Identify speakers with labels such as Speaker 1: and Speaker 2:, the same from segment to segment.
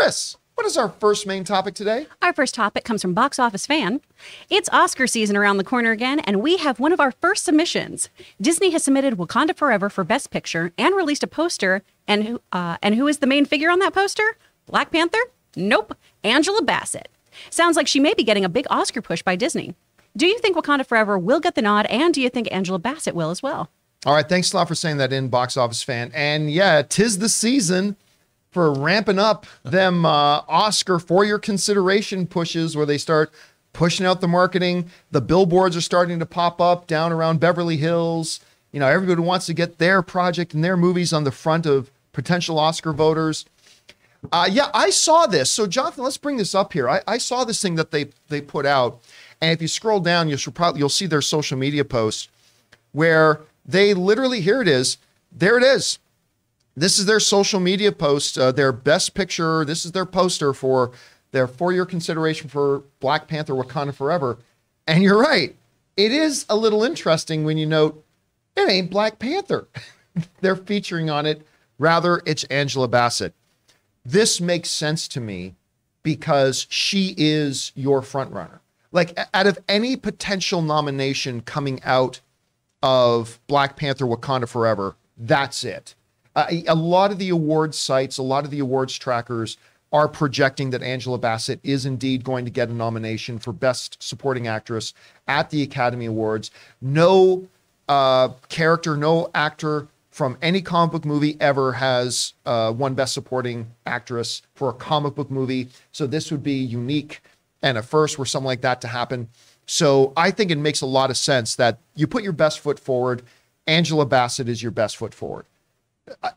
Speaker 1: Chris, what is our first main topic today?
Speaker 2: Our first topic comes from Box Office Fan. It's Oscar season around the corner again, and we have one of our first submissions. Disney has submitted Wakanda Forever for Best Picture and released a poster. And who is the main figure on that poster? Black Panther? Nope. Angela Bassett. Sounds like she may be getting a big Oscar push by Disney. Do you think Wakanda Forever will get the nod, and do you think Angela Bassett will as well?
Speaker 1: All right, thanks a lot for saying that in, Box Office Fan. And yeah, 'tis the season for ramping up them Oscar for your consideration pushes, where they start pushing out the marketing. The billboards are starting to pop up down around Beverly Hills. You know, everybody wants to get their project and their movies on the front of potential Oscar voters. Yeah, I saw this. So Jonathan, let's bring this up here. I saw this thing that they put out, and if you scroll down, you'll see their social media posts where they literally, here it is, there it is. This is their social media post, their best picture. This is their poster for their for-year consideration for Black Panther Wakanda Forever. And you're right. It is a little interesting when you note it ain't Black Panther. They're featuring on it. Rather, it's Angela Bassett. This makes sense to me because she is your front runner. Like, out of any potential nomination coming out of Black Panther Wakanda Forever, that's it. A lot of the awards sites, a lot of the awards trackers are projecting that Angela Bassett is indeed going to get a nomination for Best Supporting Actress at the Academy Awards. No character, no actor from any comic book movie ever has won Best Supporting Actress for a comic book movie. So this would be unique and a first for something like that to happen. So I think it makes a lot of sense that you put your best foot forward. Angela Bassett is your best foot forward.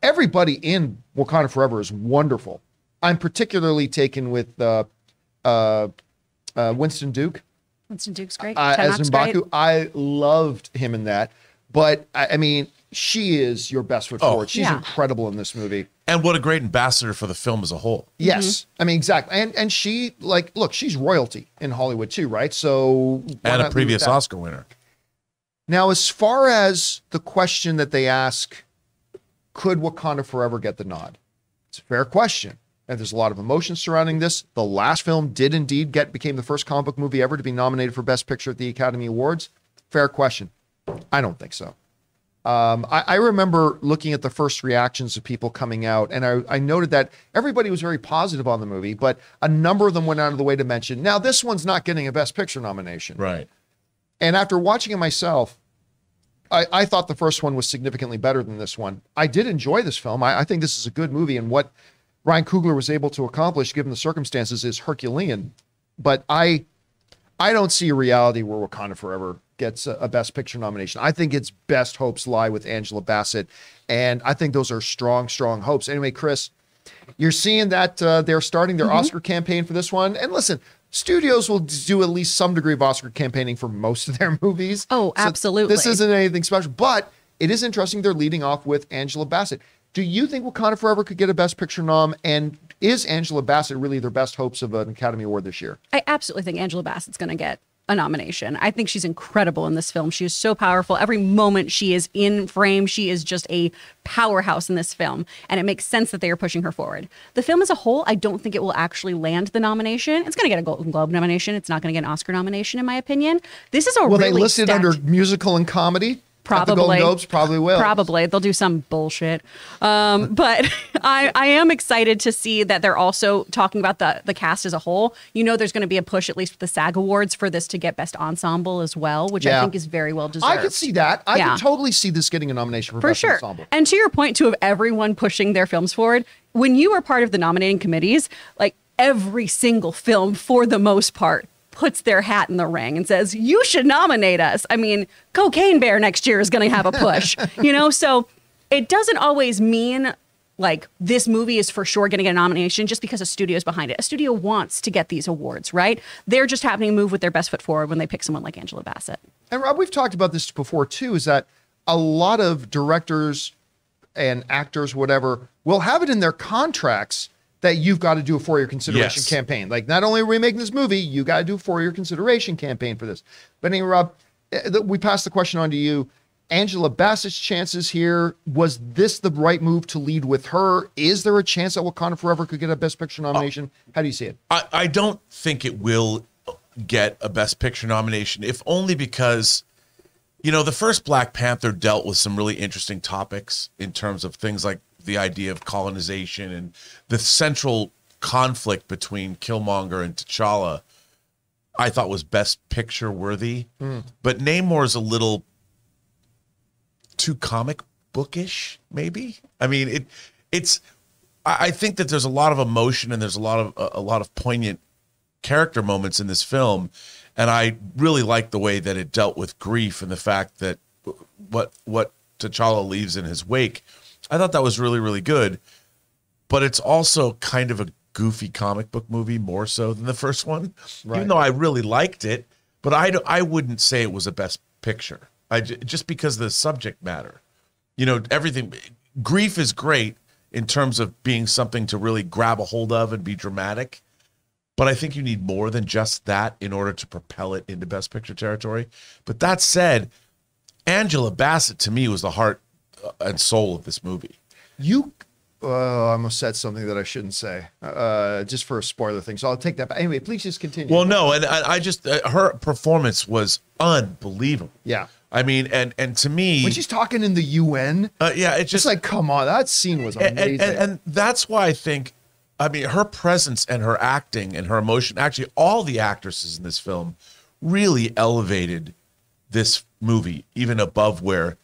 Speaker 1: Everybody in Wakanda Forever is wonderful. I'm particularly taken with Winston Duke.
Speaker 2: Winston Duke's great.
Speaker 1: As
Speaker 2: M'Baku.
Speaker 1: M'Baku. I loved him in that. But, I mean, she is your best foot forward. She's incredible in this movie.
Speaker 3: And what a great ambassador for the film as a whole.
Speaker 1: Yes. I mean, exactly. And she, like, look, she's royalty in Hollywood too, right? So
Speaker 3: and a previous Oscar winner.
Speaker 1: Now, as far as the question that they ask, could Wakanda Forever get the nod? It's a fair question. And there's a lot of emotion surrounding this. The last film did indeed became the first comic book movie ever to be nominated for Best Picture at the Academy Awards. Fair question. I don't think so. I remember looking at the first reactions of people coming out, and I noted that everybody was very positive on the movie, but a number of them went out of the way to mention, now this one's not getting a Best Picture nomination.
Speaker 3: Right.
Speaker 1: And after watching it myself, I thought the first one was significantly better than this one. I did enjoy this film. I think this is a good movie, and what Ryan Coogler was able to accomplish, given the circumstances, is Herculean. But I don't see a reality where Wakanda Forever gets a Best Picture nomination. I think its best hopes lie with Angela Bassett, and I think those are strong, strong hopes. Anyway, Chris, you're seeing that they're starting their Oscar campaign for this one. And listen, studios will do at least some degree of Oscar campaigning for most of their movies.
Speaker 2: Oh,
Speaker 1: so
Speaker 2: absolutely.
Speaker 1: This isn't anything special, but it is interesting they're leading off with Angela Bassett. Do you think Wakanda Forever could get a Best Picture nom? And is Angela Bassett really their best hopes of an Academy Award this year?
Speaker 2: I absolutely think Angela Bassett's going to get a nomination. I think she's incredible in this film. She is so powerful. Every moment she is in frame, she is just a powerhouse in this film. And it makes sense that they are pushing her forward. The film as a whole, I don't think it will actually land the nomination. It's going to get a Golden Globe nomination. It's not going to get an Oscar nomination, in my opinion. This is a
Speaker 1: Will
Speaker 2: really
Speaker 1: they list it
Speaker 2: stacked...
Speaker 1: under musical and comedy? At the Golden Globes? Probably will.
Speaker 2: Probably. They'll do some bullshit. But I am excited to see that they're also talking about the cast as a whole. You know, there's going to be a push, at least with the SAG Awards, for this to get Best Ensemble as well, which I think is very well deserved.
Speaker 1: I could see that. I could totally see this getting a nomination for Best Ensemble.
Speaker 2: And to your point, too, of everyone pushing their films forward, when you are part of the nominating committees, like every single film, for the most part, puts their hat in the ring and says, you should nominate us. I mean, Cocaine Bear next year is going to have a push, you know? So it doesn't always mean like this movie is for sure going to get a nomination just because a studio is behind it. A studio wants to get these awards, right? They're just happening to move with their best foot forward when they pick someone like Angela Bassett.
Speaker 1: And Rob, we've talked about this before too, is that a lot of directors and actors, whatever, will have it in their contracts that you've got to do a 4-year consideration campaign. Like, not only are we making this movie, you got to do a 4-year consideration campaign for this. But anyway, Rob, we passed the question on to you. Angela Bassett's chances here? Was this the right move to lead with her? Is there a chance that Wakanda Forever could get a Best Picture nomination? How do you see it?
Speaker 3: I don't think it will get a Best Picture nomination, if only because, you know, the first Black Panther dealt with some really interesting topics in terms of things like the idea of colonization and the central conflict between Killmonger and T'Challa. I thought was Best Picture worthy, but Namor's a little too comic bookish, maybe. I mean, I think that there's a lot of emotion and there's a lot of poignant character moments in this film, and I really like the way that it dealt with grief and the fact that what T'Challa leaves in his wake. I thought that was really, really good, but it's also kind of a goofy comic book movie more so than the first one, even though I really liked it. But I wouldn't say it was a Best Picture. Just because of the subject matter, you know, everything. Grief is great in terms of being something to really grab a hold of and be dramatic, but I think you need more than just that in order to propel it into Best Picture territory. But that said, Angela Bassett to me was the heart and soul of this movie.
Speaker 1: You I almost said something that I shouldn't say, just for a spoiler thing. So I'll take that back. Anyway, please just continue.
Speaker 3: Well, no, and I just her performance was unbelievable.
Speaker 1: Yeah.
Speaker 3: I mean, and to me,
Speaker 1: when she's talking in the UN,
Speaker 3: yeah, it's just
Speaker 1: like, come on, that scene was amazing.
Speaker 3: And that's why I think, I mean, her presence and her acting and her emotion, actually all the actresses in this film really elevated this movie even above where,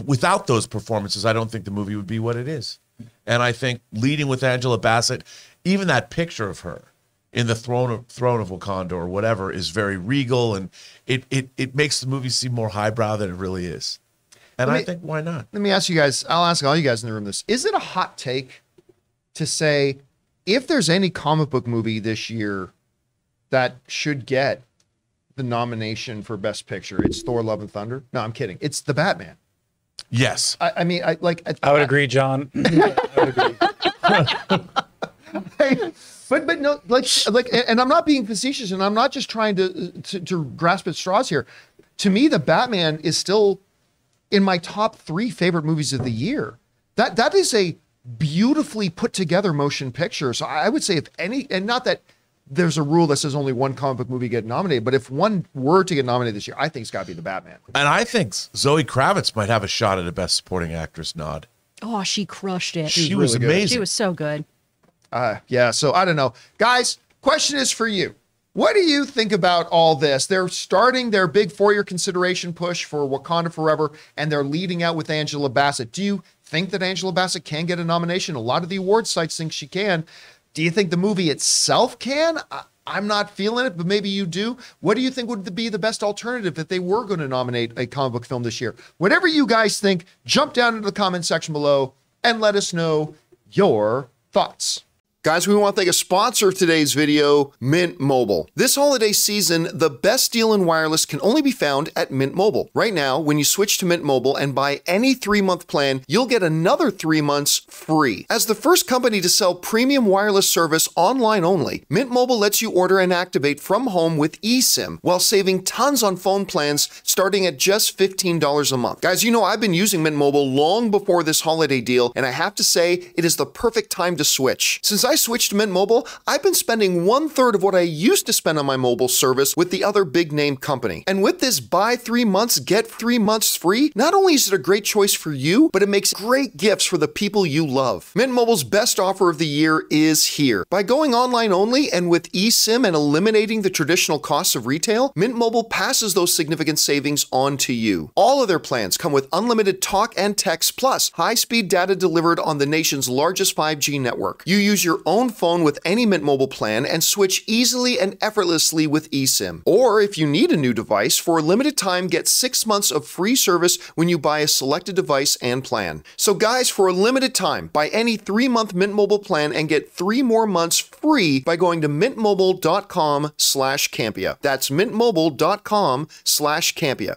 Speaker 3: without those performances, I don't think the movie would be what it is. And I think leading with Angela Bassett, even that picture of her in the throne of Wakanda or whatever is very regal, and it makes the movie seem more highbrow than it really is. And I think, why not? Let
Speaker 1: me ask you guys, I'll ask all you guys in the room this. Is it a hot take to say, if there's any comic book movie this year that should get the nomination for Best Picture, it's Thor: Love and Thunder? No, I'm kidding. It's The Batman.
Speaker 3: Yes.
Speaker 1: I mean, I
Speaker 4: would agree, John. I would agree.
Speaker 1: But no, like, and I'm not being facetious, and I'm not just trying to grasp at straws here. To me, The Batman is still in my top 3 favorite movies of the year. That is a beautifully put together motion picture. So I would say, if any, and not that there's a rule that says only one comic book movie get nominated, but if one were to get nominated this year, I think it's got to be The Batman.
Speaker 3: And I think Zoe Kravitz might have a shot at a Best Supporting Actress nod.
Speaker 2: Oh, she crushed it.
Speaker 3: She was really amazing.
Speaker 2: She was so good.
Speaker 1: Yeah, so I don't know. Guys, question is for you. What do you think about all this? They're starting their big 4-year consideration push for Wakanda Forever, and they're leading out with Angela Bassett. Do you think that Angela Bassett can get a nomination? A lot of the award sites think she can. Do you think the movie itself can? I'm not feeling it, but maybe you do. What do you think would be the best alternative if they were going to nominate a comic book film this year? Whatever you guys think, jump down into the comment section below and let us know your thoughts. Guys, we want to thank a sponsor of today's video, Mint Mobile. This holiday season, the best deal in wireless can only be found at Mint Mobile. Right now, when you switch to Mint Mobile and buy any 3-month plan, you'll get another 3 months free. As the first company to sell premium wireless service online only, Mint Mobile lets you order and activate from home with eSIM while saving tons on phone plans starting at just $15 a month. Guys, you know I've been using Mint Mobile long before this holiday deal, and I have to say, it is the perfect time to switch. Since I switched to Mint Mobile, I've been spending 1/3 of what I used to spend on my mobile service with the other big name company. And with this buy 3 months, get 3 months free, not only is it a great choice for you, but it makes great gifts for the people you love. Mint Mobile's best offer of the year is here. By going online only and with eSIM and eliminating the traditional costs of retail, Mint Mobile passes those significant savings on to you. All of their plans come with unlimited talk and text, plus high-speed data delivered on the nation's largest 5G network. You use your own phone with any Mint Mobile plan and switch easily and effortlessly with eSIM. Or if you need a new device, for a limited time, get 6 months of free service when you buy a selected device and plan. So guys, for a limited time, buy any 3-month Mint Mobile plan and get 3 more months free by going to mintmobile.com/Campea. That's mintmobile.com/Campea.